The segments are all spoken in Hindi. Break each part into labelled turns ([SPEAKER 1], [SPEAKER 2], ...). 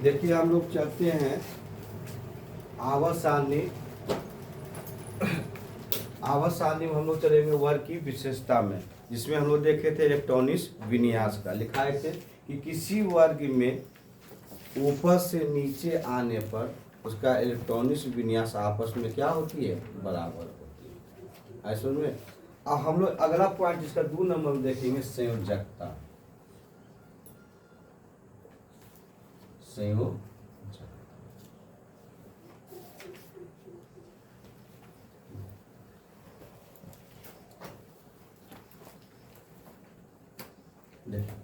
[SPEAKER 1] देखिए हम लोग चलते हैं आवर्त सारणी। आवर्त सारणी में हम लोग चलेंगे वर्ग की विशेषता में, जिसमें हम लोग देखे थे इलेक्ट्रॉनिक्स विन्यास का। लिखाए थे कि किसी वर्ग में ऊपर से नीचे आने पर उसका इलेक्ट्रॉनिक्स विन्यास आपस में क्या होती है, बराबर होती है। ऐसे में अब हम लोग अगला पॉइंट जिसका 2 नंबर में देखेंगे संयोजकता। संयोजकता देखिए,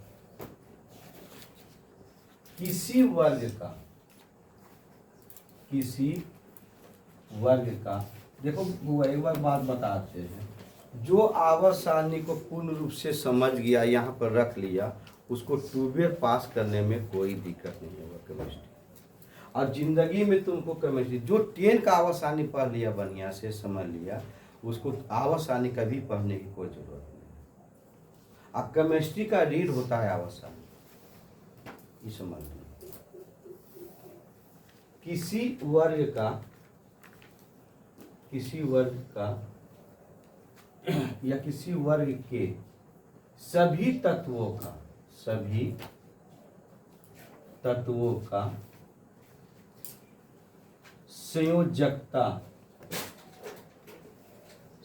[SPEAKER 1] किसी वर्ग का देखो वो एक बार बात बताते हैं। जो आवर्त सारणी को पूर्ण रूप से समझ गया, यहाँ पर रख लिया, उसको 12 पास करने में कोई दिक्कत नहीं होगा केमिस्ट्री। और जिंदगी में तुमको केमिस्ट्री जो 10 का आवर्त सारणी पढ़ लिया, बढ़िया से समझ लिया, उसको आवर्त सारणी कभी पढ़ने की कोई जरूरत नहीं। अब केमिस्ट्री का रीड होता है आवर्त सारणी, ये समझ लो। किसी वर्ग के सभी तत्वों का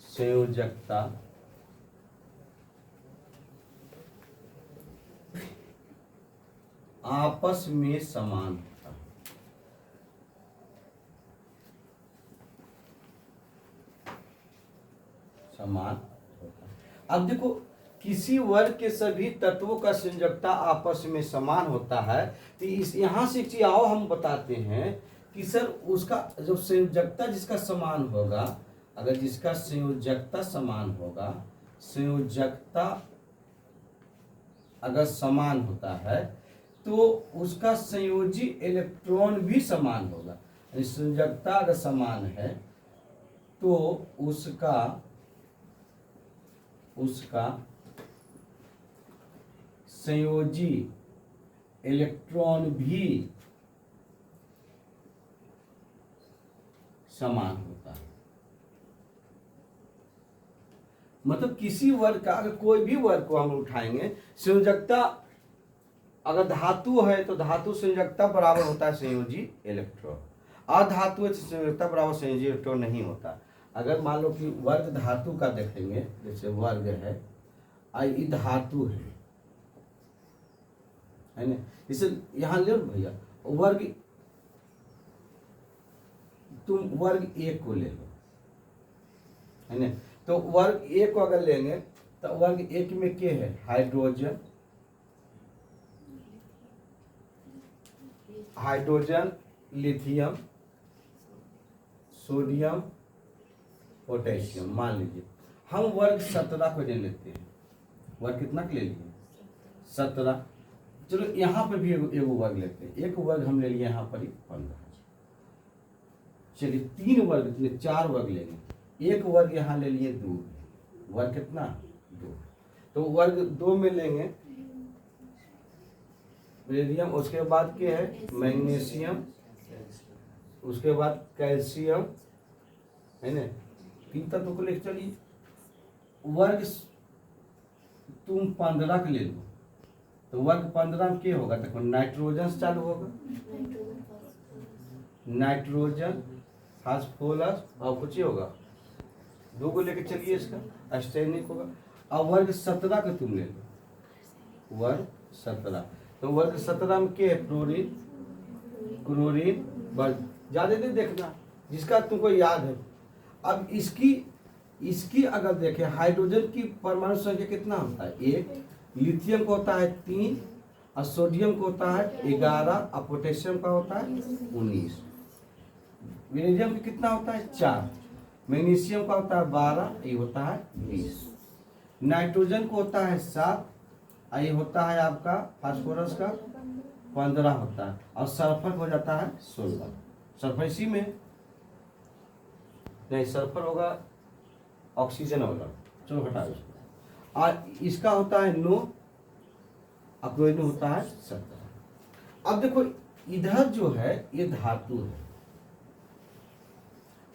[SPEAKER 1] संयोजकता आपस में समान होता है। अब देखो, किसी वर्ग के सभी तत्वों का संयोजकता आपस में समान होता है, तो इस यहां से एक चीज आओ हम बताते हैं कि सर उसका जो संयोजकता जिसका समान होगा, अगर जिसका संयोजकता समान होगा, संयोजकता अगर समान होता है तो उसका संयोजी इलेक्ट्रॉन भी समान होगा। संयोजकता अगर समान है तो उसका संयोजी इलेक्ट्रॉन भी समान होता है। मतलब किसी वर्ग का, अगर कोई भी वर्ग को हम उठाएंगे, संयोजकता अगर धातु है तो धातु संयोजकता बराबर होता है संयोजी इलेक्ट्रॉन। अधातु है तो संयोजकता बराबर संयोजी इलेक्ट्रॉन नहीं होता। अगर मान लो कि वर्ग धातु का देखेंगे, जैसे वर्ग है, आई धातु है ना, इसे यहां ले लो भैया, वर्ग, तुम वर्ग एक को ले लो, है ना। तो वर्ग एक को अगर लेंगे तो वर्ग एक में क्या है, हाइड्रोजन, लिथियम, सोडियम, पोटेशियम। मान लीजिए हम वर्ग 17 को ले लेते हैं। वर्ग कितना ले लिए, 17। चलो यहाँ पर भी एगो वर्ग लेते हैं। एक वर्ग हम ले लिए यहाँ पर ही 15। चलिए 3 वर्ग, 4 वर्ग लेंगे। एक वर्ग यहाँ ले लिए 2, वर्ग कितना 2। तो वर्ग 2 में लेंगे बेरियम, उसके बाद क्या है मैग्नीशियम, उसके बाद कैल्शियम, है ना। 3 तत्वों को लेकर चलिए। वर्ग तुम 15 का ले लो तो वर्ग 15 में क्या होगा, देखो नाइट्रोजन से चालू होगा, नाइट्रोजन, फास्फोरस और कुछ ही होगा। 2 को लेकर चलिए, इसका आर्सेनिक होगा। अब वर्ग 17 का तुम ले लो, वर्ग 17। तो वर्ग 17 में क्या है, क्लोरीन, बस ज्यादा नहीं देखना, जिसका तुमको याद है। अब इसकी अगर देखें, हाइड्रोजन की परमाणु संख्या कितना होता है, 1, लिथियम का होता है 3, और सोडियम का होता है 11, और पोटेशियम का होता है 19। वेनेडियम का कितना होता है 4, मैग्नीशियम का होता है 12, ये होता है 20। नाइट्रोजन को होता है 7, ये होता है आपका फास्फोरस का 15 होता है, और सल्फर हो जाता है 16। सल्फर इसी में नहीं, सल्फर होगा ऑक्सीजन होगा, चलो हटा इसको। और इसका होता है 9, क्लोरीन होता है 17। अब देखो इधर जो है ये धातु है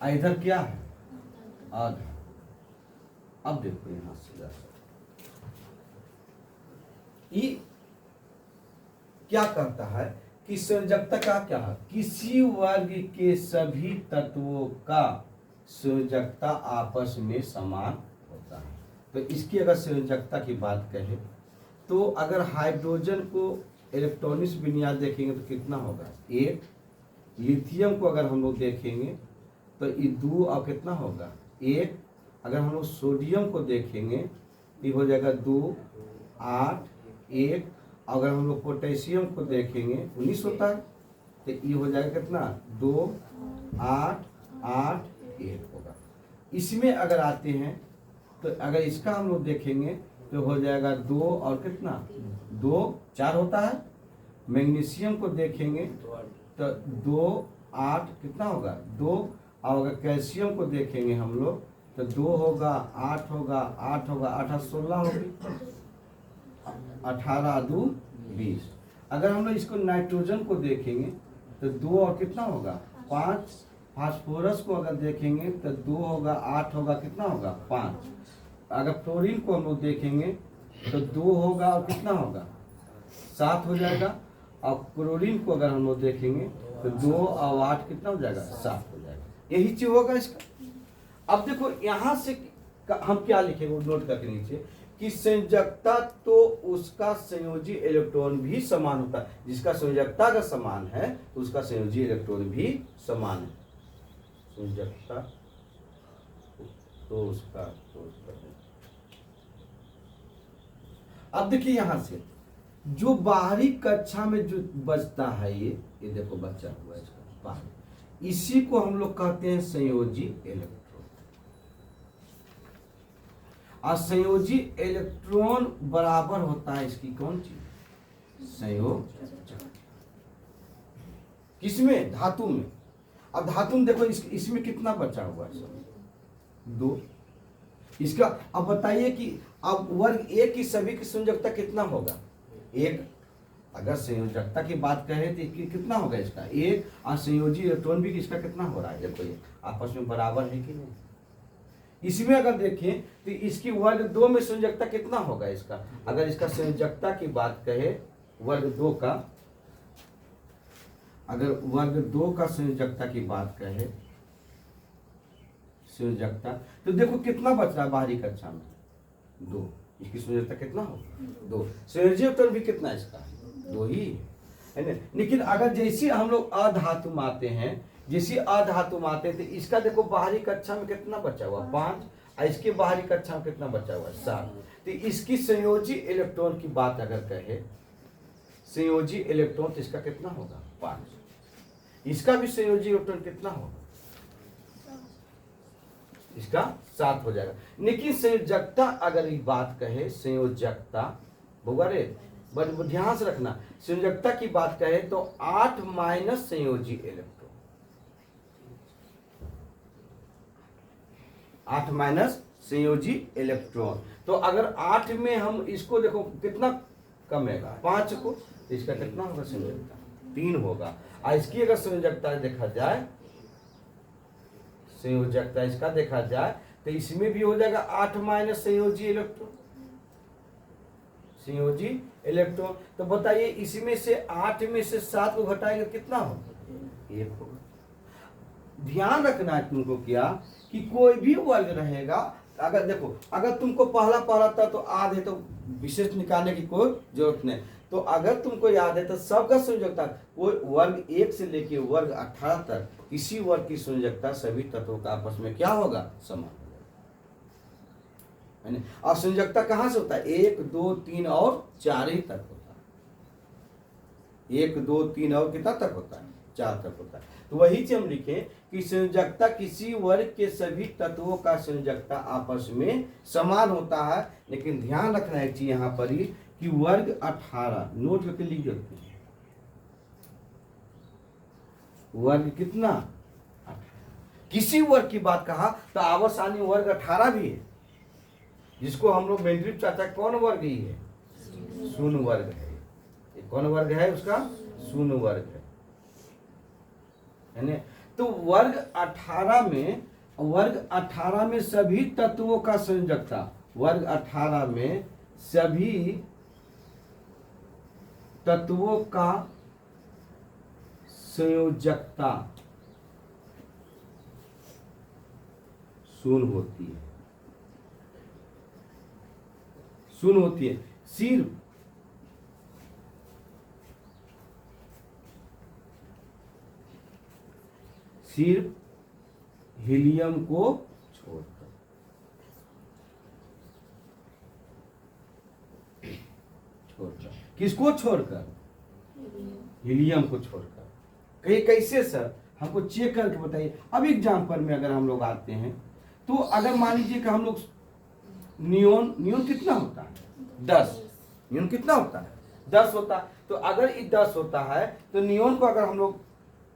[SPEAKER 1] और इधर क्या है, आधा। अब देखो यहां सीधा ये क्या करता है कि संयोजकता का क्या है, किसी वर्ग के सभी तत्वों का संयोजकता आपस में समान होता है। तो इसकी अगर संयोजकता की बात करें तो अगर हाइड्रोजन को इलेक्ट्रॉनिक्स विन्यास देखेंगे तो कितना होगा, एक। लिथियम को अगर हम लोग देखेंगे तो ये 2 और कितना होगा, एक। अगर हम लोग सोडियम को देखेंगे तो हो जाएगा 2, 8, 1। अगर हम लोग पोटेशियम को देखेंगे 19 होता है तो ये हो जाएगा कितना, 2, 8, 8, 1 होगा। इसमें अगर आते हैं तो अगर इसका हम लोग देखेंगे तो हो जाएगा 2 और कितना, 2, 4 होता है। मैग्नीशियम को देखेंगे तो 2, 8 कितना होगा, 2। और अगर कैल्शियम को देखेंगे हम लोग तो 2 होगा, 8 होगा, 8 होगा, 8, 16 होगी, 18, 2, 20। अगर हम लोग इसको नाइट्रोजन को देखेंगे तो 2 और कितना होगा, 5। फास्फोरस को अगर देखेंगे तो 2 होगा, 8 होगा, कितना होगा, 5। अगर फ्लोरीन को हम लोग देखेंगे तो 2 होगा और कितना होगा, 7 हो जाएगा। और क्लोरीन को अगर हम लोग देखेंगे तो 2 और 8 कितना हो जाएगा, 7 हो जाएगा। यही चीज होगा इसका। अब देखो यहां से हम क्या लिखेंगे, वो नोट करके नीचे कि संयोजकता तो उसका संयोजी इलेक्ट्रॉन भी समान होता है। जिसका संयोजकता का समान है तो उसका संयोजी इलेक्ट्रॉन भी समान है। संयोजकता तो उसका अब देखिए यहां से जो बाहरी कक्षा में जो बचता है ये देखो बचा हुआ है इसका बाहर, इसी को हम लोग कहते हैं संयोजी इलेक्ट्रॉन। और संयोजी इलेक्ट्रॉन बराबर होता है इसकी कौन चीज, संयोजक। किसमें, धातु में। अब धातु में देखो इसमें कितना बचा हुआ है, 2। इसका अब बताइए कि अब वर्ग एक की सभी की संयोजकता कितना होगा, 1। अगर संयोजकता की बात करें तो कितना होगा इसका, 1। और संयोजी इलेक्ट्रॉन भी इसका कितना हो रहा है, देखो ये आपस में बराबर है कि नहीं। इसमें अगर देखें तो इसकी वर्ग 2 में संयोजकता कितना होगा इसका, अगर इसका संयोजकता की बात करें वर्ग 2 का, अगर वर्ग 2 का संयोजकता की बात करें संयोजकता तो देखो कितना बच रहा है बाहरी कक्षा में, 2। इसकी संयोजकता कितना होगा, 2। संयोजी इलेक्ट्रॉन भी कितना इसका, 2 ही है ना। लेकिन अगर जैसे हम लोग अधातु में आते हैं, जैसे अधातु में आते हैं तो इसका देखो बाहरी कक्षा में कितना बचा हुआ, 5। और इसके बाहरी कक्षा में कितना बचा हुआ, 7। तो इसकी संयोजी इलेक्ट्रॉन की बात अगर कहे, संयोजी इलेक्ट्रॉन तो इसका कितना होगा, 5। इसका भी संयोजी इलेक्ट्रॉन कितना होगा, इसका 7 हो जाएगा। लेकिन संयोजकता अगर ये बात कहे, संयोजकता बोगारे बट ध्यान से रखना, संयोजकता की बात कहे तो 8 माइनस संयोजी इलेक्ट्रॉन, 8 माइनस संयोजी इलेक्ट्रॉन। तो अगर 8 में हम इसको देखो कितना कमेगा, 5 को, तो इसका कितना होगा संयोजकता, 3 होगा। और इसकी अगर संयोजकता देखा जाए, संयोजकता इसका देखा जाए तो इसमें भी हो जाएगा 8 माइनस संयोजी इलेक्ट्रॉन, संयोजी इलेक्ट्रॉन। तो बताइए इसमें से 8 में से 7 को घटाएंगे कितना होगा, 1 होगा। ध्यान रखना है तुमको क्या कि कोई भी वर्ग रहेगा, अगर देखो अगर तुमको पहला था तो आधे तो विशेष निकालने की कोई जरूरत नहीं। तो अगर तुमको याद है तो सबका संयोजकता कोई वर्ग 1 से लेके वर्ग 18 तक किसी वर्ग की संयोजकता सभी तत्वों का आपस में क्या होगा, समान होगा। और संयोजकता कहां से होता है, 1, 2, 3 और 4 ही तक होता है। 1, 2, 3 और कितना तक होता है, 4 तक होता है। तो वही चीज हम लिखें कि संयोजकता किसी वर्ग के सभी तत्वों का संयोजकता आपस में समान होता है। लेकिन ध्यान रखना एक चीज यहां पर ही कि वर्ग 18 नोट करके लिख देते हैं, वर्ग कितना, 18। किसी वर्ग की बात कहा तो आवर्सानी वर्ग 18 भी है, जिसको हम लोग मेंडलीव चाहता है कौन वर्ग ही है, शून्य वर्ग है। कौन वर्ग है उसका, शून्य वर्ग है। है ना। तो वर्ग 18 में सभी तत्वों का संयोजकता, वर्ग 18 में सभी तत्वों का संयोजकता शून्य होती है, शून्य होती है। सिर्फ हीलियम को छोड़कर, किसको छोड़कर? हीलियम को छोड़कर। कहीं कैसे सर, हमको चेक करके बताइए। अब एग्जाम्पल में अगर हम लोग आते हैं तो अगर मान लीजिए कि हम लोग नियोन कितना होता है? 10। नियोन कितना होता है? 10 होता है। तो अगर ये 10 होता है तो नियोन को अगर हम लोग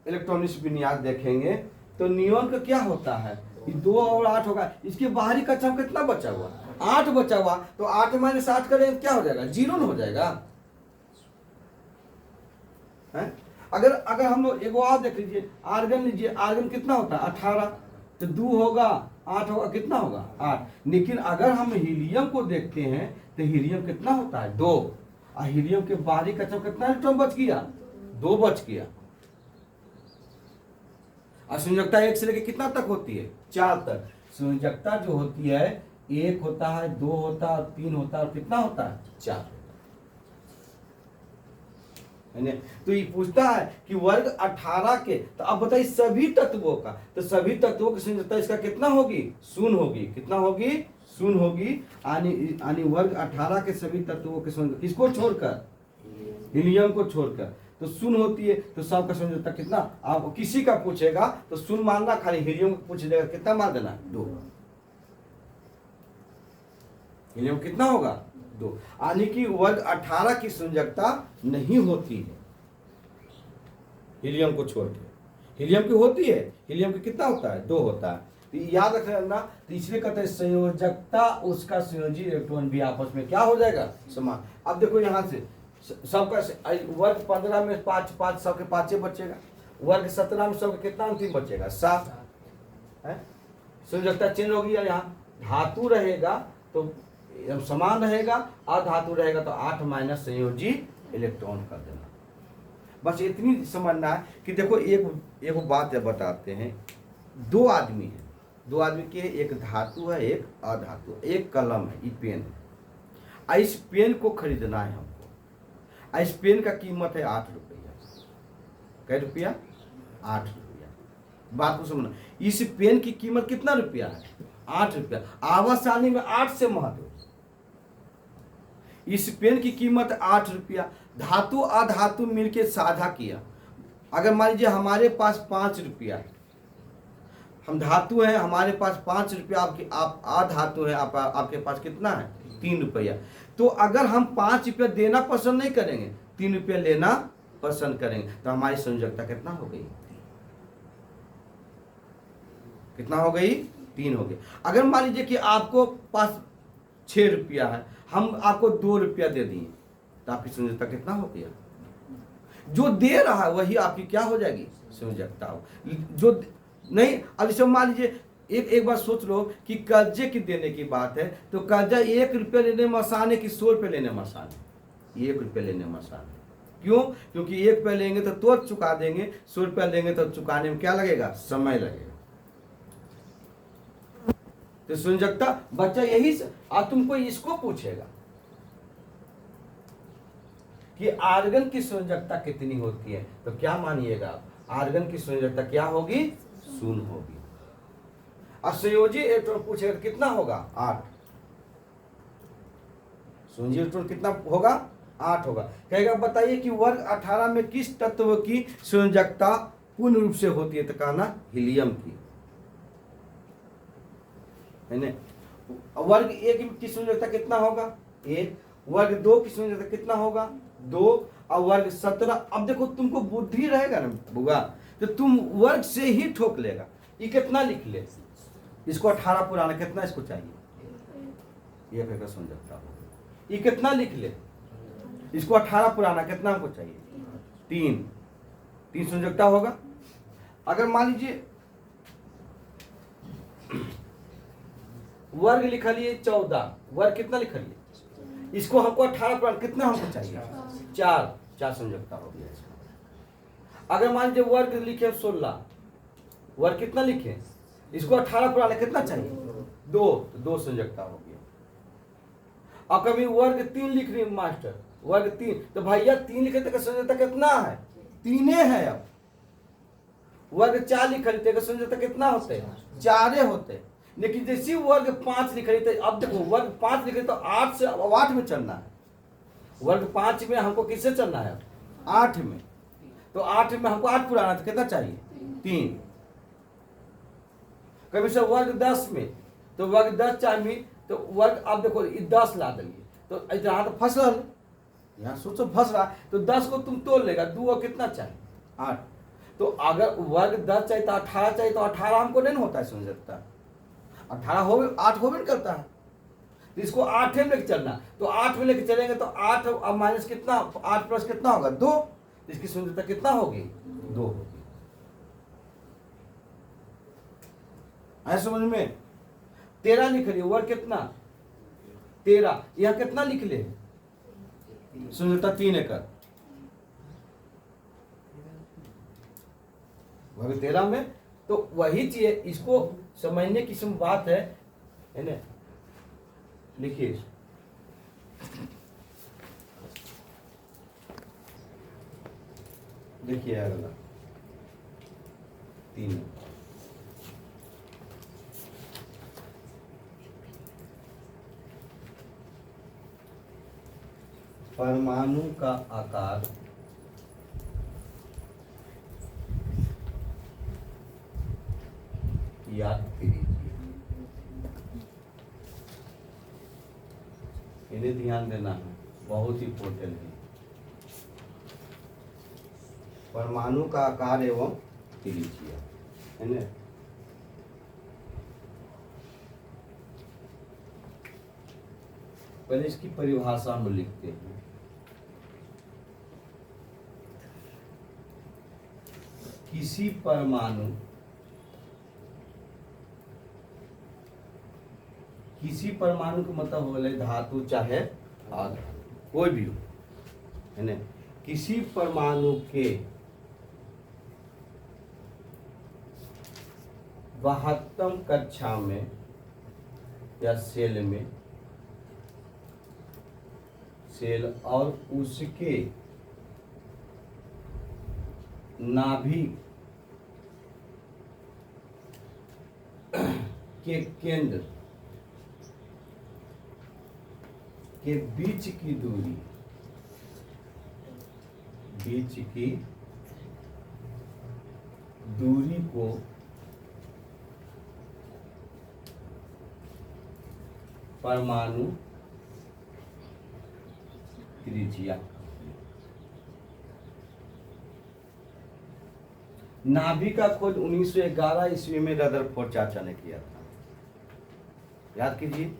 [SPEAKER 1] इलेक्ट्रॉनिक्स विन्यास देखेंगे तो नियोन का क्या होता है? 2 और 8 होगा। इसके बाहरी कक्षा में कितना बचा हुआ? 8 बचा हुआ। तो 8 - 8 करें क्या हो जाएगा? 0 हो जाएगा है? अगर हम लोग एगो और देख लीजिए, आर्गन लीजिए। आर्गन कितना होता है? 18। तो 2 होगा, 8 होगा, कितना होगा? 8। लेकिन अगर हम हीलियम को देखते हैं तो हीलियम कितना होता है? 2। और हीलियम के बाहरी कक्षा में कितना इलेक्ट्रॉन बच गया? 2 बच गया। और संयोजकता 1 से लेकर कितना तक होती है? 4 तक। संयोजकता जो होती है 1 होता है, 2 होता है, 3 होता है, और कितना होता है? 4। तो ये पूछता है कि वर्ग 18 के, तो अब बताइए सभी तत्वों का, तो सभी तत्वों की संयोजकता इसका कितना होगी? शून्य होगी। कितना होगी? शून्य होगी। यानी वर्ग 18 के सभी तत्वों के संयोजकता किसको छोड़कर? हीलियम को छोड़कर। तो शून्य होती है। तो सबका संयोजकता कितना? आप किसी का पूछेगा तो शून्य मानना, खाली हीलियम को पूछ लेगा कितना मान देना? 2। हीलियम कितना होगा? 2। यानी कि वर्ग 18 की संयोजकता नहीं होती है हीलियम को छोड़ के। हीलियम की होती है। हीलियम की कितना होता है? 2 होता है। तो याद रखना। तीसरे कहते हैं संयोजकता, उसका संयोजी इलेक्ट्रॉन भी आपस में क्या हो जाएगा? समान। अब देखो यहां से सबका वर्ग 15 में 5 5 सबके 5 बचेगा। वर्ग 17 में सबके कितना अंतिम बचेगा? 7 है। संयोजकता चेंज होगी। यहाँ धातु रहेगा तो समान रहेगा, अधातु रहेगा तो 8 माइनस संयोजी इलेक्ट्रॉन कर देना। बस इतनी समझना है कि देखो एक बात बताते हैं। 2 आदमी है, 2 आदमी के, एक धातु है, एक अधातु, एक कलम है, ये पेन है। इस पेन को खरीदना है हमको। इस पेन का कीमत है 8 रुपया। कै रुपया? 8 रुपया। बात को समझना। इस पेन की कीमत कितना रुपया है? 8 रुपया। आवासानी में 8 से महत्व। इस पेन की कीमत 8 रुपया। धातु अधातु मिलके साझा किया। अगर मान लीजिए हमारे पास 5 रुपया है, हम धातु हैं, हमारे पास 5 रुपया, आप अधातु है, आपके पास कितना है? 3 रुपया। तो अगर हम 5 रुपया देना पसंद नहीं करेंगे, 3 रुपया लेना पसंद करेंगे, तो हमारी संयोजकता कितना हो गई? कितना हो गई? 3 हो गई। अगर मान लीजिए कि आपको पास 6 रुपया है, हम आपको 2 रुपया दे दिए, तो आपकी संयोजकता कितना हो गया? जो दे रहा है वही आपकी क्या हो जाएगी? संयोजकता हो। जो नहीं, अब इसे मान लीजिए एक बार सोच लो कि कर्जे की देने की बात है, तो कर्जा 1 रुपया लेने में आसान है कि 100 रुपये लेने में आसान है? 1 रुपया लेने में आसान है। क्यों? क्योंकि 1 रुपया लेंगे तो तुरंत चुका देंगे, 100 रुपया लेंगे तो चुकाने में क्या लगेगा? समय लगेगा। तो संयोजकता बच्चा यही आज तुमको इसको पूछेगा कि आर्गन की संयोजकता कितनी होती है, तो क्या मानिएगा? आर्गन की संयोजकता क्या होगी? 0 होगी। और संयोजी इलेक्ट्रॉन पूछेगा कितना होगा? 8। संयोजी इलेक्ट्रॉन कितना होगा? 8 होगा। कहेगा बताइए कि वर्ग 18 में किस तत्व की संयोजकता पूर्ण रूप से होती है? तो कहना हीलियम की है ना। वर्ग 1 की संयोजकता कितना होगा? 1। वर्ग 2 की संयोजकता कितना होगा? 2। और वर्ग 17। अब देखो तुमको बुद्धि रहेगा ना बुआ, तो तुम वर्ग से ही ठोक लेगा। ये कितना लिख ले? इसको 18 पुराना, कितना इसको चाहिए? ये का संयोजकता होगा। ये कितना लिख ले? इसको 18 पुराना, कितना हमको चाहिए? 3 संयोजकता होगा। अगर मान लीजिए वर्ग लिखा लिए 14, वर्ग कितना लिखा लिए, इसको हमको 18 पर कितना हमको चाहिए, 4 संयोजकता हो गया इसका। अगर मान लीजिए वर्ग लिखे 16, वर्ग कितना लिखे, इसको 18 पर कितना चाहिए, 2 संयोजकता हो गया। और कभी वर्ग 3 लिख रही मास्टर, वर्ग 3, तो भैया 3 लिखे तो संयोजकता कितना है, 3 है। अब वर्ग 4 लिख रही तो संयोजकता कितना होते, 4 होते। लेकिन जैसे वर्ग 5 लिख रही, तो अब देखो वर्ग 5 लिख रही तो 8 से 8 में चलना है। वर्ग 5 में हमको किससे चलना है, 8 में। तो 8 में हमको 8 पुराना तो कितना चाहिए, 3। कभी से वर्ग 10 में, तो वर्ग 10 चाहिए, तो वर्ग अब देखो 10 ला देंगे, तो यहाँ तो फंस रहा, यहाँ सोचो फंस रहा, तो 10 को तुम तोड़ लेगा, 2 और कितना चाहिए, 8। तो अगर वर्ग 10 चाहिए तो 18 चाहिए, तो 18 हमको नहीं होता है संयोजकता, 18 हो 8 हो भी नहीं करता है। तो इसको 8 में लेके चलना, तो 8 में लेके चलेंगे तो 8 अब माइनस कितना, 8 प्लस कितना होगा, 2। इसकी संयोजकता कितना होगी, 2 होगी। समझ में। 13 लिख रही, वर्ग कितना, 13, यह कितना लिख ले, संयोजकता 3 एकड़, वर्ग 13 में। तो वही चीज, इसको समझने की बात है ना। लिखिए, देखिए अगला 3, परमाणु का आकार याद कीजिए, इन्हें ध्यान देना है, बहुत इंपॉर्टेंट है। परमाणु का आकार एवं त्रिज्या है ना। पहले इसकी परिभाषा हम लिखते हैं। किसी परमाणु का मतलब हो गया धातु चाहे आधातु कोई भी हो, है ना। किसी परमाणु के 72 कक्षा में या सेल और उसके नाभिक के केंद्र के बीच की दूरी को परमाणु त्रिज्या। नाभिक का खोज 1911 ईस्वी में रदरफोर्ड चाचा ने किया था। याद कीजिए,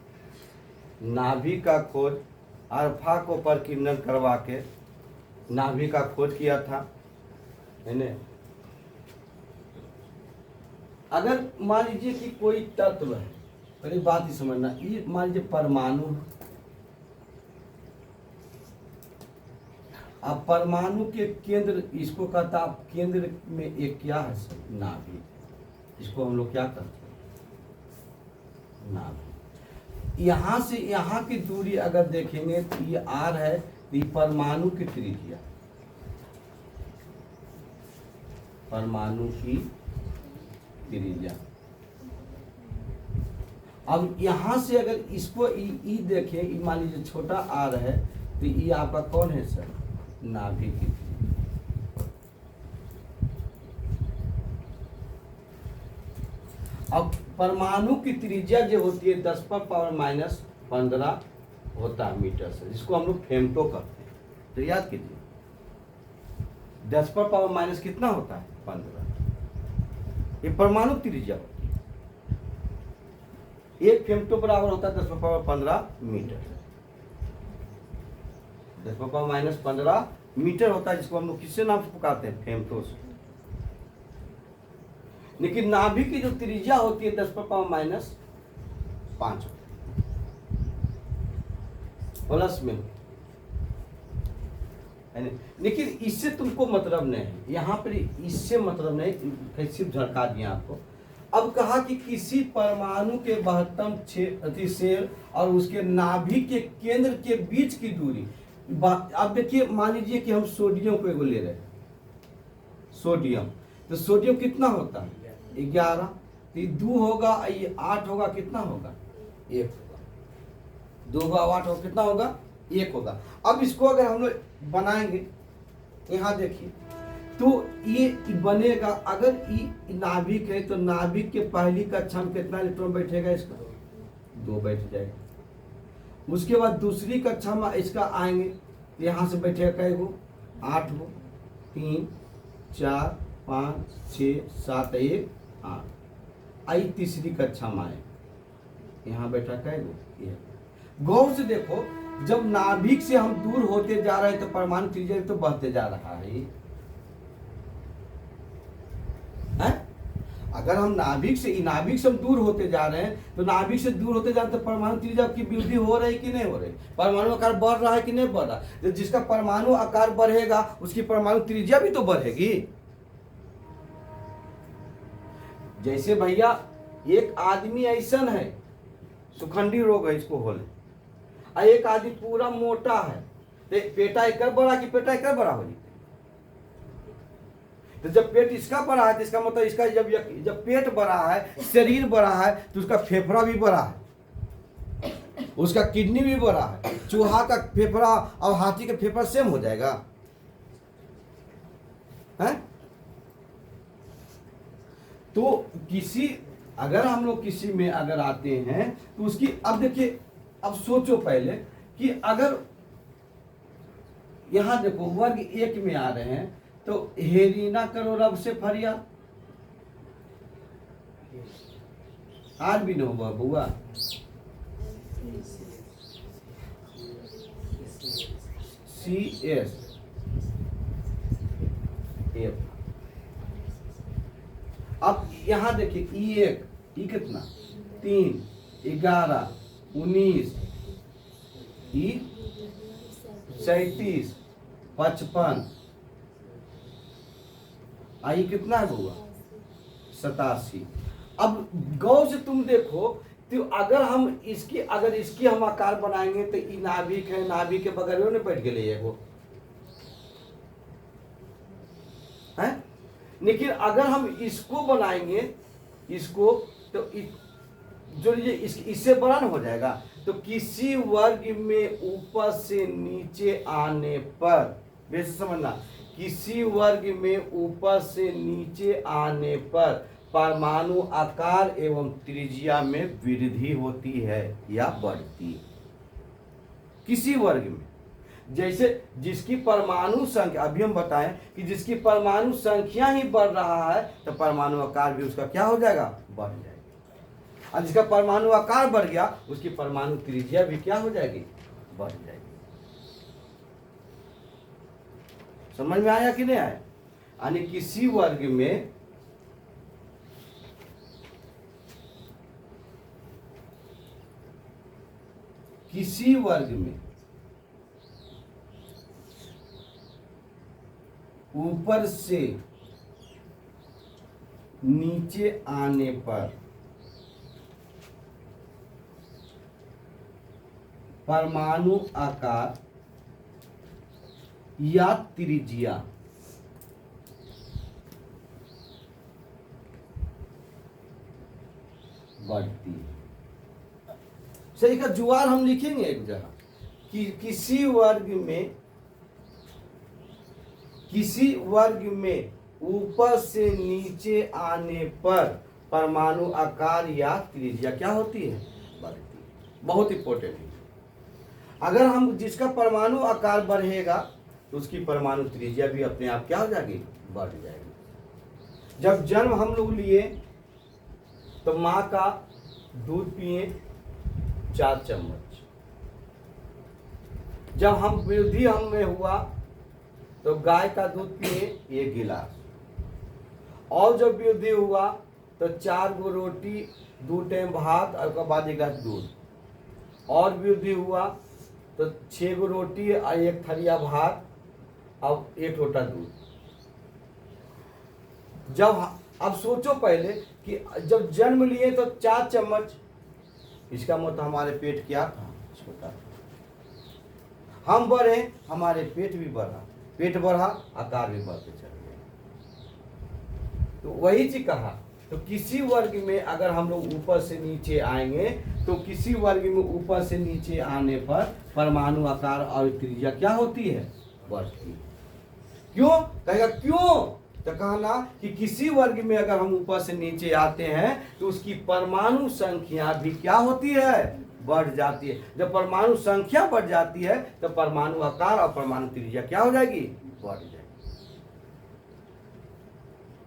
[SPEAKER 1] नाभिक का खोज अल्फा को परिकीर्णन करवा के नाभिक का खोज किया था, है ना। अगर मान लीजिए कि कोई तत्व है, पहले बात ही समझना, ये मान लीजिए परमाणु, अब परमाणु के केंद्र, इसको कहता है केंद्र में एक क्या है सर, नाभिक। इसको हम लोग क्या करते हैं, नाभिक। यहाँ से यहाँ की दूरी अगर देखेंगे तो ये आर है, तो ये परमाणु की त्रिज्या, परमाणु की त्रिज्या। अब यहाँ से अगर इसको ई देखें, मान लीजिए छोटा आर है, तो ये आपका कौन है सर, नाभिक की त्रिज्या। अब परमाणु की त्रिज्या जो होती है 10⁻⁻15 होता है मीटर से, जिसको हम लोग फेमटो कहते हैं। तो याद कीजिए 10⁻⁻ कितना होता है, 15। ये परमाणु त्रिज्या होती है। एक फेमटो बराबर होता है 10⁻15 मीटर। 10⁻⁻15 मीटर होता है, जिसको हम लोग किससे नाम से पुकारते हैं, फेमटो से। लेकिन नाभिक की जो त्रिज्या होती है 10⁻⁵ प्लस में, है ना? लेकिन इससे तुमको मतलब नहीं है, यहाँ पर इससे मतलब नहीं, कैसे झटका दिया आपको। अब कहा कि किसी परमाणु के महत्तम से और उसके नाभिक के केंद्र के बीच की दूरी। अब देखिए, मान लीजिए कि हम सोडियम को एगो ले रहे हैं, सोडियम, तो सोडियम कितना होता है 11, तो 2 होगा, ये 8 होगा, कितना होगा 1 होगा, 2 होगा 8 होगा, कितना होगा 1 होगा। अब इसको अगर हम लोग बनाएंगे, यहाँ देखिए, तो ये बनेगा, अगर ये नाभिक है तो नाभिक के पहली कक्षा में कितना इलेक्ट्रॉन बैठेगा, इसका 2 बैठ जाएगा। उसके बाद दूसरी कक्षा में इसका आएंगे, तो यहाँ से बैठेगा कैगो 8 गो, 3 4 5 6 7 1 8। आई तीसरी कक्षा में आए, यहाँ बैठा कैगो 1। गौर से देखो, जब नाभिक से हम दूर होते जा रहे हैं तो परमाणु त्रिज्या तो बढ़ते जा रहा है। अगर हम नाभिक से हम दूर होते जा रहे हैं, तो नाभिक से दूर होते जा रहे हैं तो परमाणु त्रिज्या की वृद्धि हो रही कि नहीं हो रही, परमाणु आकार बढ़ रहा है कि नहीं बढ़ रहा। तो जिसका परमाणु आकार बढ़ेगा उसकी परमाणु त्रिज्या भी तो बढ़ेगी। जैसे भैया एक आदमी ऐसा है, सुखंडी रोग है, इसको होले, और एक आदमी पूरा मोटा है, तो पेटा एक बड़ा कि पेटा एक बड़ा हो जाए। तो जब पेट इसका बड़ा है तो इसका मतलब इसका जब पेट बड़ा है, शरीर बड़ा है, तो उसका फेफड़ा भी बड़ा है, उसका किडनी भी बड़ा है। चूहा का फेफड़ा और हाथी का फेफड़ा सेम हो जाएगा, है? तो अगर हम लोग किसी में अगर आते हैं तो उसकी, अब देखिए, अब सोचो पहले कि अगर यहां देखो वर्ग 1 में आ रहे हैं, तो हेरीना करो रब से फरियाद, आज भी न हुआ बुआ, CS F। अब यहां देखिए E1, ई कितना 3 11 19, ई 37 55, आई कितना है बुआ 87। अब गौर से तुम देखो, तो अगर इसकी हम आकार बनाएंगे तो ये नाभिक है, नाभिक के बगल में बैठ गए एगो, है? लेकिन अगर हम इसको बनाएंगे, इसको, तो जो इससे बड़ा न हो जाएगा। तो किसी वर्ग में ऊपर से नीचे आने पर, वैसे समझना, किसी वर्ग में ऊपर से नीचे आने पर परमाणु आकार एवं त्रिज्या में वृद्धि होती है या बढ़ती है। किसी वर्ग में, जैसे जिसकी परमाणु संख्या, अभी हम बताएं कि जिसकी परमाणु संख्या ही बढ़ रहा है तो परमाणु आकार भी उसका क्या हो जाएगा, बढ़ जाएगा। और जिसका परमाणु आकार बढ़ गया उसकी परमाणु त्रिज्या भी क्या हो जाएगी, बढ़ जाएगी। समझ में आया कि नहीं आया? यानी किसी वर्ग में ऊपर से नीचे आने पर परमाणु आकार या त्रिज्या बढ़ती है। सही का जुआर हम लिखेंगे एक जगह कि किसी वर्ग में ऊपर से नीचे आने पर परमाणु आकार या त्रिज्या क्या होती है, बढ़ती है। बहुत इंपॉर्टेंट है। अगर हम जिसका परमाणु आकार बढ़ेगा तो उसकी परमाणु त्रिज्या भी अपने आप क्या हो जाएगी, बढ़ जाएगी। जब जन्म हम लोग लिए तो माँ का दूध पिए 4 चम्मच, जब हम वृद्धि हम में हुआ तो गाय का दूध पिए 1 गिलास, और जब वृद्धि हुआ तो 4 गो रोटी, 2 टाइम भात और उसके बाद 1 गिलास दूध। और वृद्धि हुआ तो 6 गो रोटी और 1 थरिया भात और 1 लोटा दूध। जब अब सोचो पहले कि जब जन्म लिए तो 4 चम्मच, इसका मतलब हमारे पेट क्या था? छोटा था। हम बढ़े, हमारे पेट भी बढ़ा, पेट बढ़ा, आकार भी बढ़ते चल गए। तो वही चीज कहा, तो किसी वर्ग में अगर हम लोग ऊपर से नीचे आएंगे तो किसी वर्ग में ऊपर से नीचे आने पर परमाणु आकार और त्रिज्या क्या होती है? बढ़ती है। क्यों? कहेगा क्यों? तो कहना कि किसी वर्ग में अगर हम ऊपर से नीचे आते हैं तो उसकी परमाणु संख्या भी क्या होती है? बढ़ जाती है। जब परमाणु संख्या बढ़ जाती है तो परमाणु आकार और परमाणु त्रिज्या क्या हो जाएगी? बढ़ जाएगी।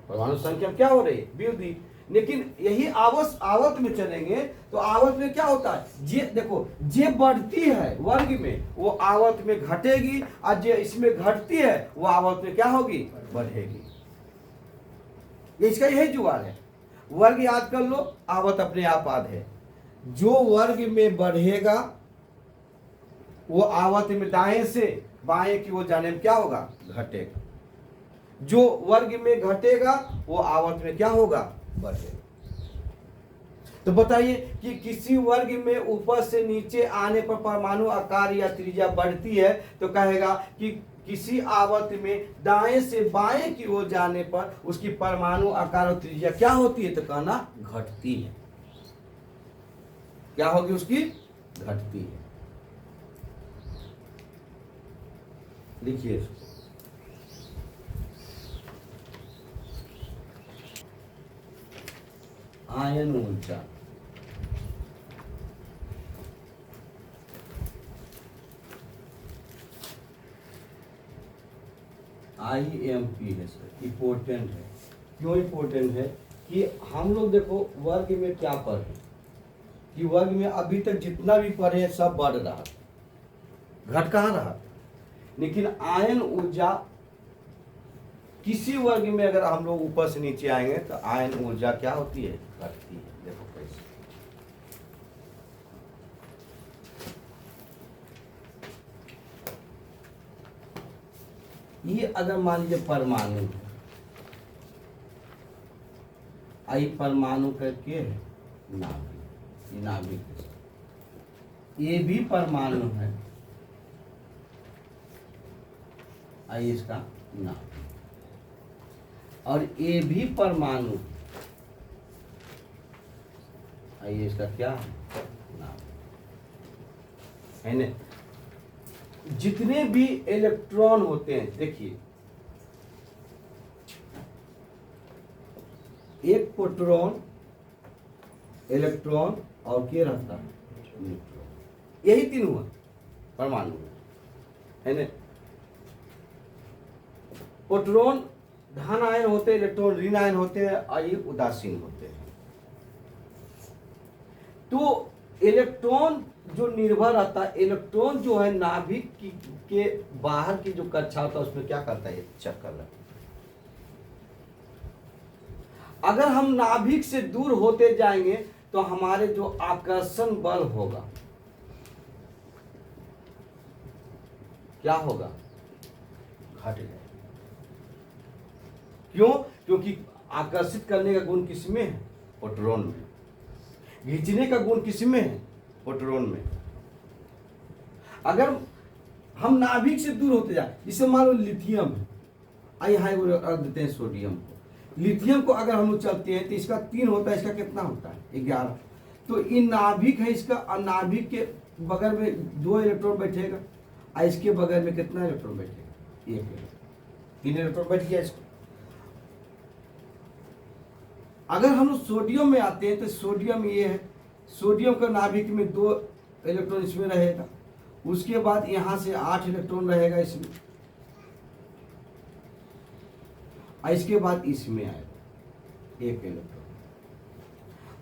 [SPEAKER 1] परमाणु संख्या क्या हो रही है? वृद्धि। लेकिन यही आवत में चलेंगे तो आवत में क्या होता है? जे देखो, जे बढ़ती है वर्ग में वो आवत में घटेगी, और जे इसमें घटती है वो आवत में क्या होगी? बढ़ेगी। इसका यही जुगाड़ है। वर्ग याद कर लो, आवत अपने आप आधे। जो वर्ग में बढ़ेगा वो आवत में दाएं से बाएं की ओर जाने में क्या होगा? घटेगा। जो वर्ग में घटेगा वो आवत में क्या होगा? बढ़ेगा। तो बताइए कि किसी वर्ग में ऊपर से नीचे आने पर परमाणु आकार या त्रिज्या बढ़ती है तो कहेगा कि किसी आवत में दाएं से बाएं की ओर जाने पर उसकी परमाणु आकार और त्रिज्या क्या होती है? तो कहना घटती है। क्या होगी? उसकी घटती है। लिखिए इसको। आयन ऊर्जा IMP है सर, इम्पोर्टेंट है। क्यों इम्पोर्टेंट है? कि हम लोग देखो वर्ग में क्या पढ़े कि वर्ग में अभी तक जितना भी पढ़े सब बढ़ रहा, घट कहाँ रहा। लेकिन आयन ऊर्जा किसी वर्ग में अगर हम लोग ऊपर से नीचे आएंगे तो आयन ऊर्जा क्या होती है? घटती है। देखो कैसे। ये अगर मान लीजिए परमाणु है, आई परमाणु करके नाभिक, ये नाभिक है। ये भी परमाणु है, आई इसका नाभिक। और ये भी परमाणु, आइए इसका क्या नाम है ना। जितने भी इलेक्ट्रॉन होते हैं, देखिए एक प्रोटॉन, इलेक्ट्रॉन और क्या रहता है? न्यूट्रॉन। यही 3 हुआ परमाणु है ना। प्रोटॉन धन आयन होते हैं, इलेक्ट्रॉन ऋण आयन होते हैं, और ये उदासीन होते हैं। तो इलेक्ट्रॉन जो निर्भर रहता है, इलेक्ट्रॉन जो है नाभिक के बाहर की जो कक्षा होता है उसमें क्या करता है? चक्कर लगता है। अगर हम नाभिक से दूर होते जाएंगे तो हमारे जो आकर्षण बल होगा क्या होगा? घट जाएगा। क्यों? क्योंकि आकर्षित करने का गुण किसमें है? प्रोटॉन में। खींचने का गुण किसमें है? प्रोटॉन में। अगर हम नाभिक से दूर होते जाए, जिसे मान लो लिथियम है, आई हाई रख देते हैं सोडियम को। लिथियम को अगर हम लोग चलते हैं तो इसका 3 होता है, इसका कितना होता है? 11। तो ये नाभिक है इसका, और नाभिक के बगल में 2 इलेक्ट्रॉन बैठेगा, और इसके बगल में कितना इलेक्ट्रॉन बैठेगा? 1 इलेक्ट्रॉन। 3 इलेक्ट्रॉन बैठ गया इसको। अगर हम लोग सोडियम में आते हैं तो सोडियम ये है, सोडियम का नाभिक में 2 इलेक्ट्रॉन इसमें रहेगा, उसके बाद यहां से 8 इलेक्ट्रॉन रहेगा इसमें, और इसके बाद इसमें आएगा 1 इलेक्ट्रॉन।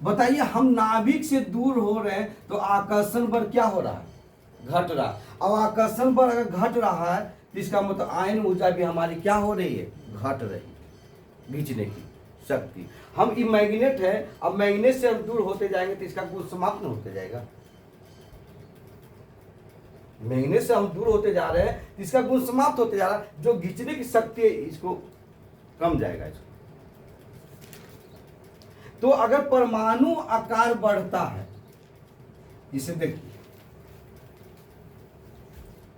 [SPEAKER 1] बताइए, हम नाभिक से दूर हो रहे हैं तो आकर्षण बल क्या हो रहा है? घट रहा। अब आकर्षण बल अगर घट रहा है तो इसका मतलब आयन ऊर्जा भी हमारी क्या हो रही है? घट रही है, खींचने की। शक्ति। हम ये मैग्नेट है, अब मैग्नेट से हम दूर होते जाएंगे तो इसका गुण समाप्त न होते जाएगा। मैग्नेट से हम दूर होते जा रहे हैं तो इसका गुण समाप्त होते जा रहा है, जो खींचने की शक्ति है इसको कम जाएगा इसको। तो अगर परमाणु आकार बढ़ता है, इसे देखिए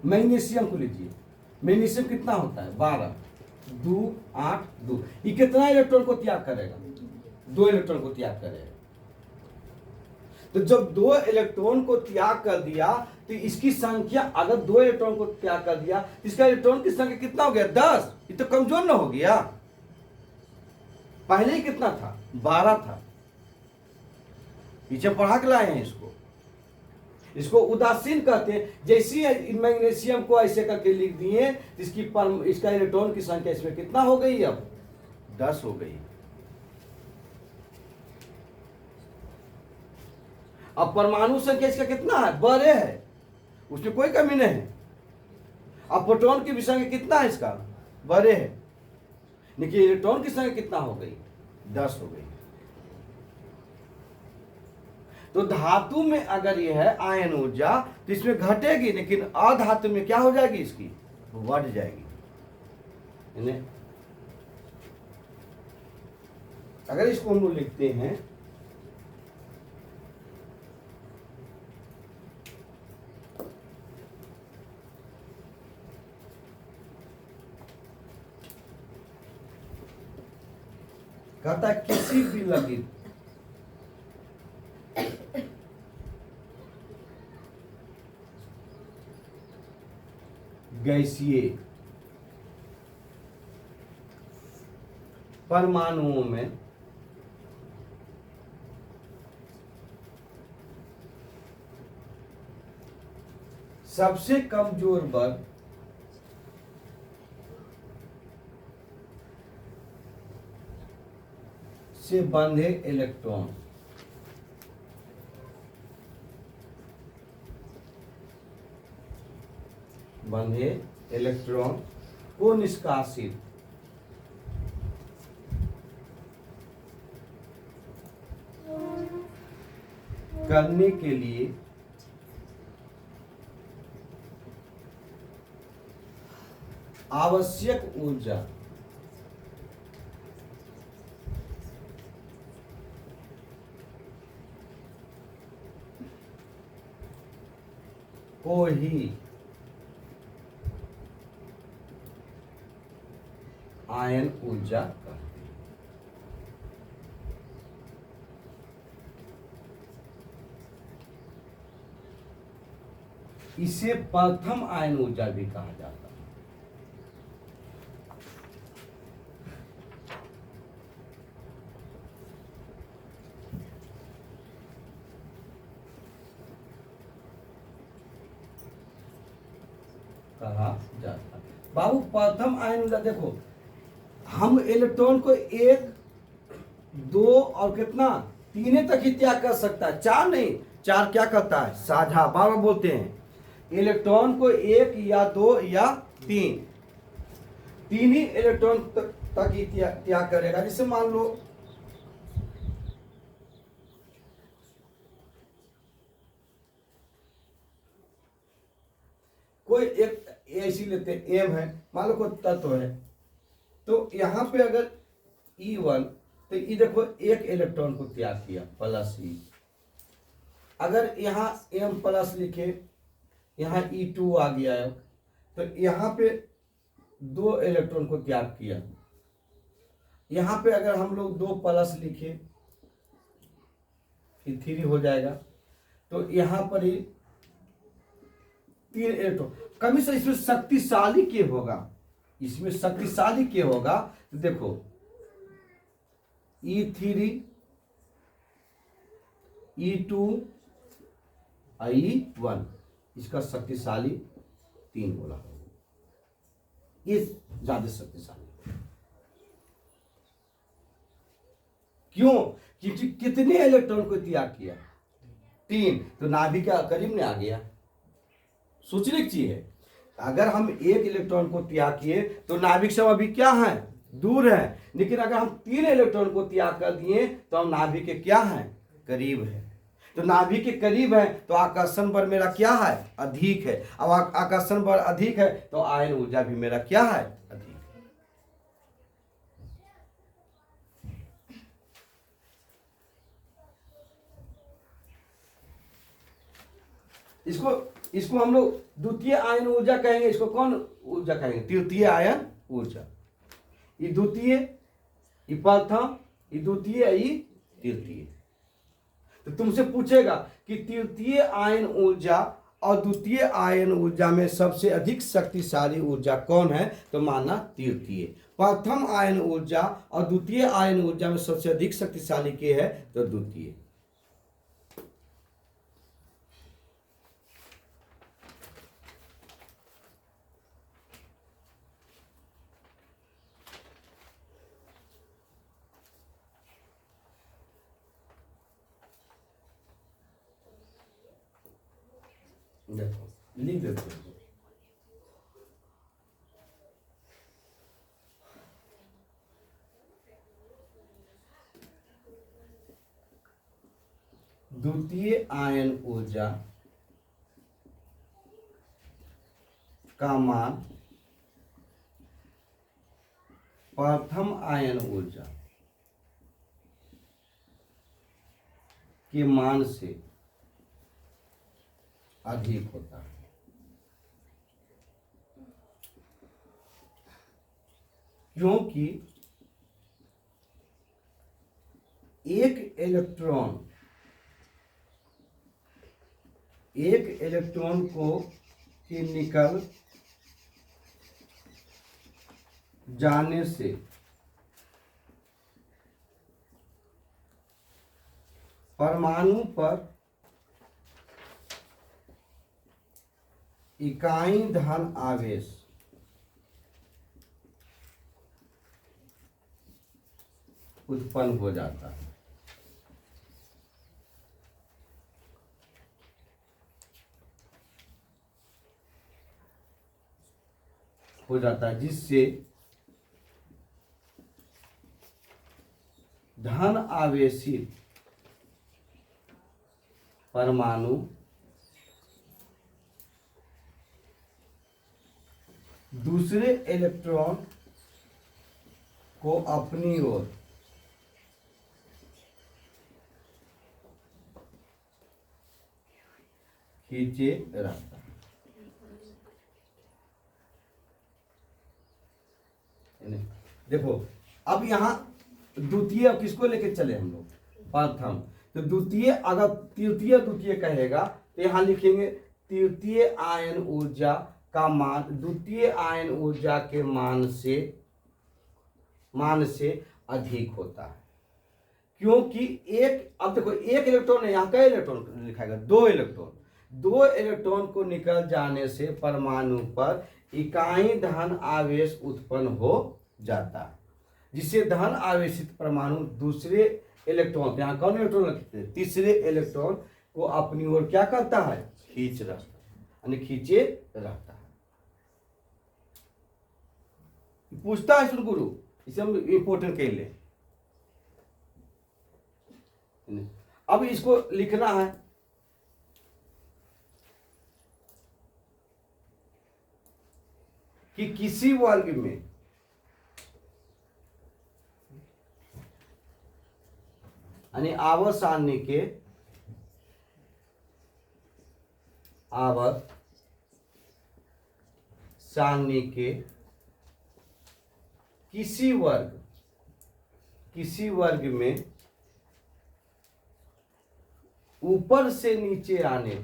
[SPEAKER 1] मैग्नीशियम को लीजिए, मैग्नीशियम कितना होता है 12, 2 8 2, ये कितना इलेक्ट्रॉन को त्याग करेगा, 2 इलेक्ट्रॉन को त्याग करेगा। तो जब 2 इलेक्ट्रॉन को त्याग कर दिया तो इसकी संख्या, अगर 2 इलेक्ट्रॉन को त्याग कर दिया तो इसका इलेक्ट्रॉन की संख्या कितना हो गया 10। ये तो कमजोर ना हो गया, पहले ही कितना था 12 था। पीछे पढ़ा के लाए हैं इसको उदासीन कहते हैं। जैसे मैग्नीशियम को ऐसे करके लिख दिए, इसका इलेक्ट्रॉन की संख्या इसमें कितना हो गई, अब 10 हो गई। अब परमाणु संख्या इसका कितना है, बड़े है, उसमें कोई कमी नहीं है। अब प्रोटॉन की भी संख्या कितना है इसका, बड़े है, लेकिन इलेक्ट्रॉन की संख्या कितना हो गई, 10 हो गई। तो धातु में अगर यह है आयन ऊर्जा तो इसमें घटेगी, लेकिन अधातु में क्या हो जाएगी, इसकी बढ़ जाएगी। अगर इसको हम लोग लिखते हैं कहता है किसी भी लगित गैसीय परमाणुओं में सबसे कमजोर बल से बंधे इलेक्ट्रॉन को निष्कासित करने के लिए आवश्यक ऊर्जा को ही आयन ऊर्जा कहते हैं। इसे प्रथम आयन ऊर्जा भी कहा जाता है। कहा जाता है बाबू प्रथम आयन ऊर्जा। देखो हम इलेक्ट्रॉन को 1 2 और कितना 3 तक ही त्याग कर सकता है, 4 नहीं। 4 क्या करता है, साझा, बार बार बोलते हैं। इलेक्ट्रॉन को 1 या 2 या 3 ही इलेक्ट्रॉन तक ही त्याग करेगा। जैसे मान लो कोई एक ऐसी लेते हैं, एम है, मान लो कोई तत्व है, तो यहां पे अगर E1 तो ये देखो 1 इलेक्ट्रॉन को त्याग किया प्लस E। अगर यहाँ M प्लस लिखे, यहाँ E2 आ गया है, तो यहाँ पे 2 इलेक्ट्रॉन को त्याग किया। यहाँ पे अगर हम लोग 2 प्लस लिखे, 3 हो जाएगा, तो यहाँ पर ही 3 इलेक्ट्रॉन। कमी से इसमें शक्तिशाली के होगा, इसमें शक्तिशाली के होगा, तो देखो E3 E2 E1, इसका शक्तिशाली 3 बोला, ये ज्यादा शक्तिशाली। क्यों, क्योंकि कितने इलेक्ट्रॉन को त्याग किया, 3, तो नाभिक के करीब में आ गया। सोचने की चीज है, अगर हम 1 इलेक्ट्रॉन को त्याग किए तो नाभिक से अभी क्या है दूर है। लेकिन अगर हम 3 इलेक्ट्रॉन को त्याग कर दिए तो हम नाभिक के क्या हैं, करीब है। तो नाभिक के करीब है तो आकर्षण बल मेरा क्या है, अधिक है। अब आकर्षण बल अधिक है तो आयन ऊर्जा भी मेरा क्या है, अधिक है। इसको इसको हम लोग द्वितीय आयन ऊर्जा कहेंगे। इसको कौन ऊर्जा कहेंगे, तृतीय आयन ऊर्जा। ये द्वितीय, ये प्रथम, ये द्वितीय, ये तृतीय। तो तुमसे पूछेगा कि तृतीय आयन ऊर्जा और द्वितीय आयन ऊर्जा में सबसे अधिक शक्तिशाली ऊर्जा कौन है, तो माना तृतीय। प्रथम आयन ऊर्जा और द्वितीय आयन ऊर्जा में सबसे अधिक शक्तिशाली के है, तो द्वितीय। देखो लिख देते हैं। द्वितीय आयन ऊर्जा का मान प्रथम आयन ऊर्जा के मान से अधिक होता है। क्योंकि एक इलेक्ट्रॉन को के निकल जाने से परमाणु पर इकाई धन आवेश उत्पन्न हो जाता है। जिससे धन आवेशित परमाणु दूसरे इलेक्ट्रॉन को अपनी ओर खींचे रहता है। देखो अब यहां द्वितीय किसको लेके चले हम लोग, प्रथम। तो द्वितीय अगर तृतीय द्वितीय कहेगा तो यहां लिखेंगे तृतीय आयन ऊर्जा का मान द्वितीय आयन ऊर्जा के मान से अधिक होता है। क्योंकि अब देखो एक इलेक्ट्रॉन है, यहाँ कई इलेक्ट्रॉन लिखाएगा, 2 इलेक्ट्रॉन को निकल जाने से परमाणु पर इकाई धन आवेश उत्पन्न हो जाता है। जिससे धन आवेशित परमाणु दूसरे इलेक्ट्रॉन, यहाँ कौन इलेक्ट्रॉन लगते हैं, तीसरे इलेक्ट्रॉन को अपनी ओर क्या करता है, खींच रहता है, यानी खींचे रहता है। पूछता है सुन गुरु, इसे हम इंपोर्टेंट कह ले। अब इसको लिखना है कि किसी वर्ग में यानी आवर्त सारणी के किसी वर्ग में ऊपर से नीचे आने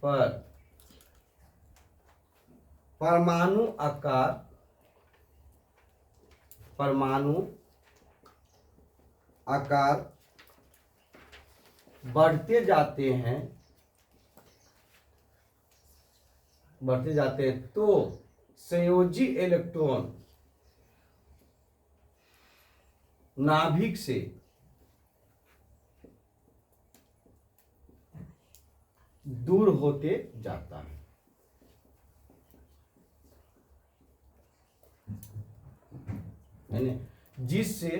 [SPEAKER 1] पर परमाणु आकार बढ़ते जाते हैं तो संयोजी इलेक्ट्रॉन नाभिक से दूर होते जाता है। है ना, जिससे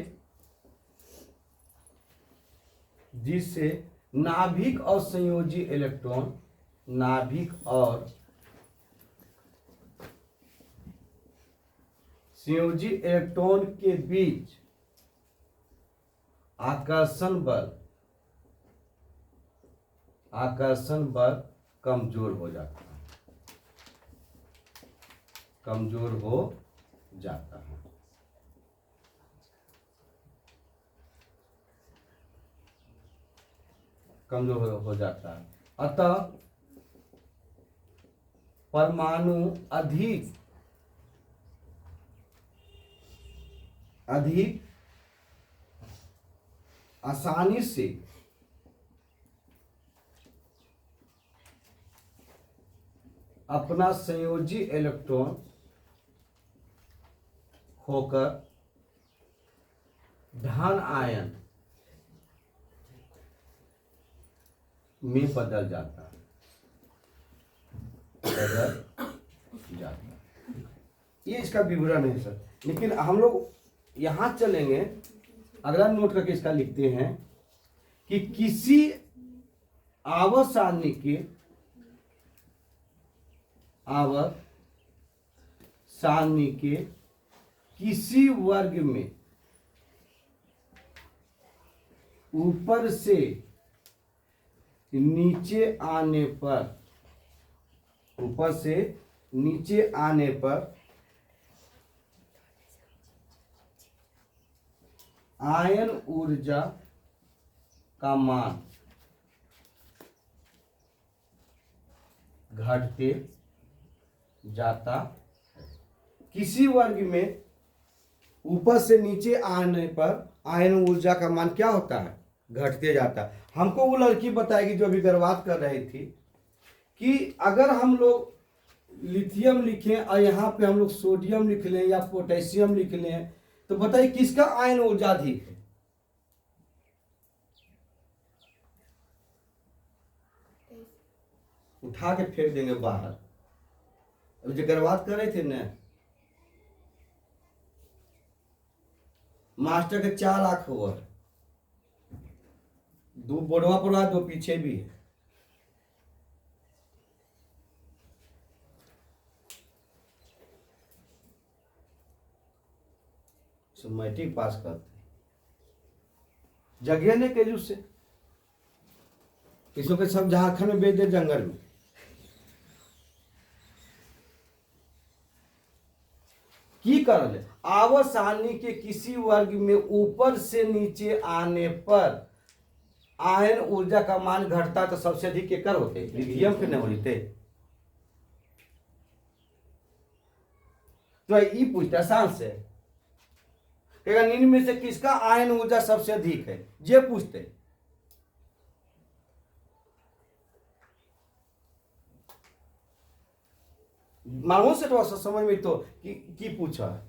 [SPEAKER 1] जिससे नाभिक और संयोजी इलेक्ट्रॉन, नाभिक और संयोजी इलेक्ट्रॉन के बीच आकर्षण बल कमजोर हो जाता है, कमजोर हो जाता है। कमजोर हो जाता है। अतः परमाणु अधिक आसानी से अपना संयोजी इलेक्ट्रॉन होकर धन आयन में बदल जाता है, ये इसका विवरण है सर। लेकिन हम लोग यहां चलेंगे, अगला नोट करके इसका लिखते हैं कि किसी आवर्त सारणी के किसी वर्ग में ऊपर से नीचे आने पर आयन ऊर्जा का मान घटते जाता है। किसी वर्ग में ऊपर से नीचे आने पर आयन ऊर्जा का मान क्या होता है? घटते जाता है। हमको वो लड़की बताएगी जो अभी बर्बाद कर रही थी कि अगर हम लोग लिथियम लिखें और यहाँ पे हम लोग सोडियम लिख लें या पोटेशियम लिख लें तो बताइए किसका आयन ऊर्जा अधिक है? उठा के फेंक देंगे बाहर। अब जो बर्बाद कर रहे थे ना, मास्टर के 4 लाख हुआ, 2 बोर्डवा पर 2 पीछे भी है। मैट्रिक पास करते जगह ने के जूस से इसको के सब झारखंड में बेच दे जंगल में। की कर ले आवर्त सारणी के किसी वर्ग में ऊपर से नीचे आने पर आयन ऊर्जा का मान घटता तो सबसे अधिक केकर होते? लिथियम के नहीं होते। तो ये पूछता आसान से निम्न में से किसका आयन ऊर्जा सबसे अधिक है, ये पूछते। मालूम से तो समझ में तो की पूछा है,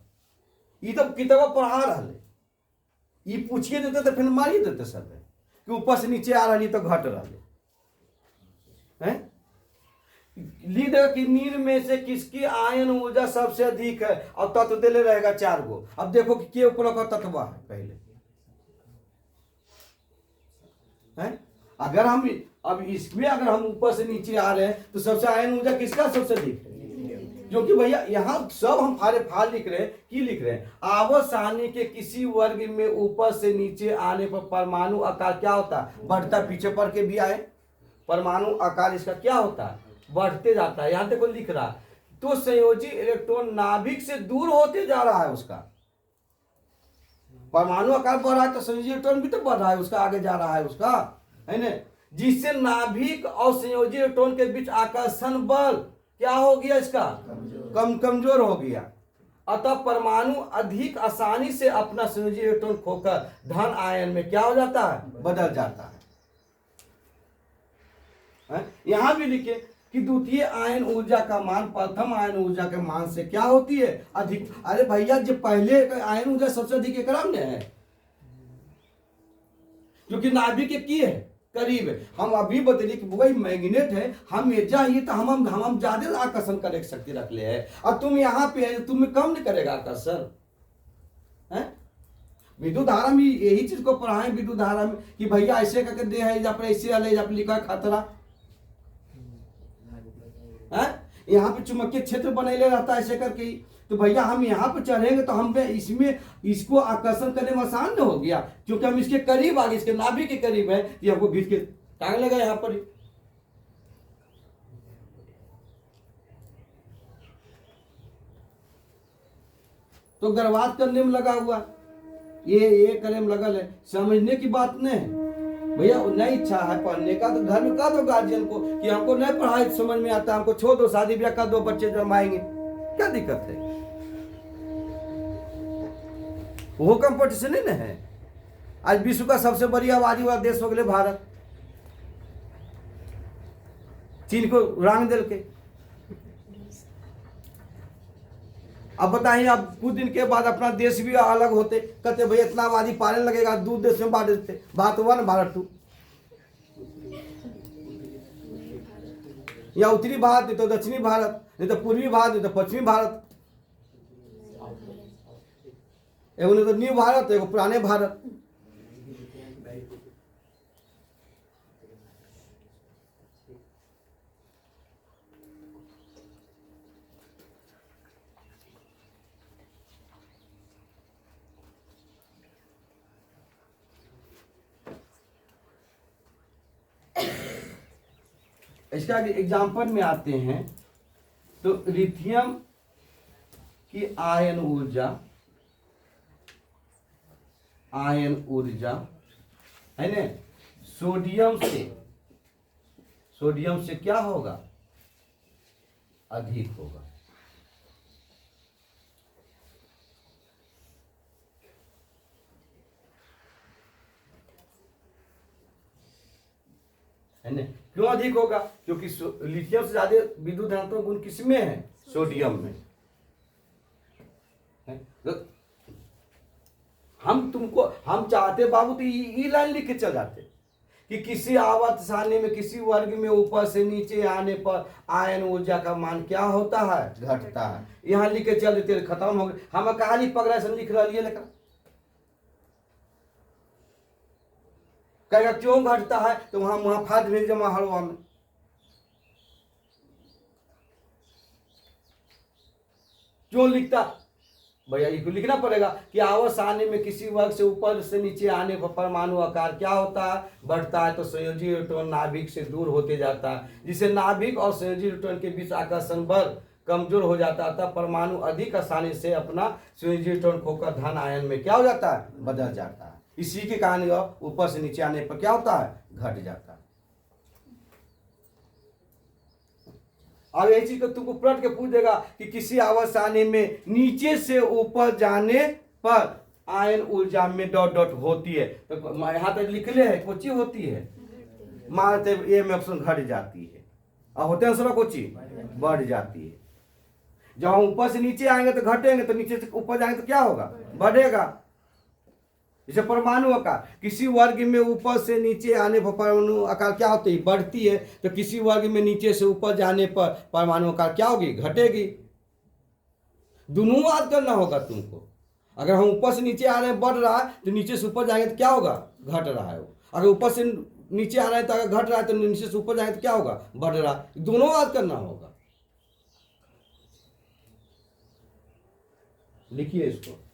[SPEAKER 1] ये तो किताब पढ़ा रहा, ये पूछिए देते तो फिर मार ही देते सब कि ऊपर से नीचे आ रही तो घट रहा है। लिख देगा कि निम्न में से किसकी आयन ऊर्जा सबसे अधिक है और तत्व दे रहेगा 4 गो। अब देखो कि के ऊपर का तत्व है पहले है। अगर हम अब इसमें अगर हम ऊपर से नीचे आ रहे हैं तो सबसे आयन ऊर्जा किसका सबसे अधिक है? क्योंकि भैया यहाँ सब हम फारे फाल लिख रहे हैं। की लिख रहे हैं? आवर्त सारणी के किसी वर्ग में ऊपर से नीचे आने पर परमाणु आकार क्या होता है? बढ़ता। पीछे पढ़ के भी आए, परमाणु आकार इसका क्या होता है? बढ़ते जाता है। यहां तक लिख रहा है तो संयोजी इलेक्ट्रॉन नाभिक से दूर होते जा रहा है। उसका परमाणु आकार बढ़ रहा है तो संयोजी इलेक्ट्रॉन भी तो बढ़ रहा है, उसका आगे जा रहा है उसका, है ना। जिससे नाभिक और संयोजी इलेक्ट्रॉन के बीच आकर्षण बल क्या हो गया? इसका कमजोर हो गया। अतः परमाणु अधिक आसानी से अपना संयोजी इलेक्ट्रॉन खोकर धन आयन में क्या हो जाता है? बदल जाता है। यहां भी लिखे कि द्वितीय आयन ऊर्जा का मान प्रथम आयन ऊर्जा के मान से क्या होती है? अधिक। अरे भैया जो पहले आयन ऊर्जा सबसे अधिक क्रम में है क्योंकि नाभिक की है करीब है। हम अभी बतलिए कि वही मैग्नेट है, हम ये चाहिए तो हम ज्यादा आकर्षण करने की शक्ति रख ले है और तुम यहाँ पे है तुम्हें कम नहीं करेगा आकर्षण है। विद्युत धारा में यही चीज को पढ़ाएं विद्युत धारा में कि भैया ऐसे करके दे है जहाँ पर ऐसे वाले जहाँ पर लिखा है खतरा है, यहाँ पे चुंबकीय क्षेत्र बनेले रहता है ऐसे करके ही। तो भैया हम यहाँ पे चढ़ेंगे तो हम इसमें इसको आकर्षण करने में आसान न हो गया, क्योंकि हम इसके करीब आ गए, इसके नाभि के करीब है, ये हमको घींच के टांग लेगा यहाँ पर ही। तो गर्भपात करने में लगा हुआ, ये करने में लगल है, समझने की बात नहीं है भैया। नहीं इच्छा है पढ़ने का तो घर में कह दो गार्जियन को कि हमको नहीं पढ़ाई समझ में आता, हमको छोड़ दो, शादी ब्याह कर दो, बच्चे जन्माएंगे, क्या दिक्कत है? वो कंपटीशन ही नहीं है। आज विश्व का सबसे बड़ी आबादी वाला देश हो गए भारत, चीन को रांग दिल के। अब बताइए, अब कुछ दिन के बाद अपना देश भी अलग होते, कहते भाई इतना आबादी पालने लगेगा, दूर देश में बांट देते, बात हुआ ना भारत टू, या उत्तरी भारत नहीं तो दक्षिणी भारत, नहीं तो पूर्वी भारत नहीं तो पश्चिमी भारत, एगो नहीं तो न्यू भारत एगो पुराने भारत। इसका एग्जाम्पल में आते हैं तो लिथियम की आयन ऊर्जा है ना, सोडियम से क्या होगा, अधिक होगा। है ना, क्यों अधिक होगा? क्योंकि लिथियम से ज्यादा विद्युत धनात्मक गुण किसमें है, सोडियम में है? तो हम चाहते बाबू तो ये लाइन लिख के चल जाते कि किसी आवर्त सारणी में किसी वर्ग में ऊपर से नीचे आने पर आयन ऊर्जा का मान क्या होता है, घटता है। यहाँ लिख के चल देते, खत्म हो गए। हम कहा पकड़ा से लिख रहा है, लेकर कहेगा क्यों घटता है, तो वहां फाद भेज जमा हलवा में। क्यों लिखता भैया, इसको लिखना पड़ेगा कि आवर्त सारणी में किसी वर्ग से ऊपर से नीचे आने पर परमाणु आकार क्या होता है, बढ़ता है। तो संयोजी इलेक्ट्रॉन नाभिक से दूर होते जाता है, जिससे नाभिक और संयोजी इलेक्ट्रॉन के बीच आकर्षण बल कमजोर हो जाता था। परमाणु अधिक आसानी से अपना संयोजी इलेक्ट्रॉन खोकर धन आयन में क्या हो जाता है, बदल जाता है। इसी के कारण ऊपर से नीचे आने पर क्या होता है, घट जाता है। अब यही चीज को तुमको पलट के पूछ देगा कि किसी आवर्त सारणी में नीचे से ऊपर जाने पर आयन ऊर्जा में डॉट डॉट होती है, तो यहाँ तक लिख ले है कोची होती है, मानते ए में ऑप्शन घट जाती है, और होते हैं कोची बढ़ जाती है। जब हम ऊपर से नीचे आएंगे तो घटेंगे, तो नीचे से ऊपर जाएंगे तो क्या होगा, बढ़ेगा। जैसे परमाणु आकार, किसी वर्ग में ऊपर से नीचे आने पर परमाणु आकार क्या होती है, बढ़ती है। तो किसी वर्ग में नीचे से ऊपर जाने पर परमाणु आकार क्या होगी, घटेगी। दोनों बात करना होगा तुमको। अगर हम ऊपर से नीचे आ रहे हैं बढ़ रहा है, तो नीचे से ऊपर जाएंगे तो क्या होगा, घट रहा है। अगर ऊपर से नीचे आ रहा है तो अगर घट रहा है, तो नीचे से ऊपर जाएंगे तो क्या होगा, बढ़ रहा है। दोनों बात करना होगा। लिखिए इसको।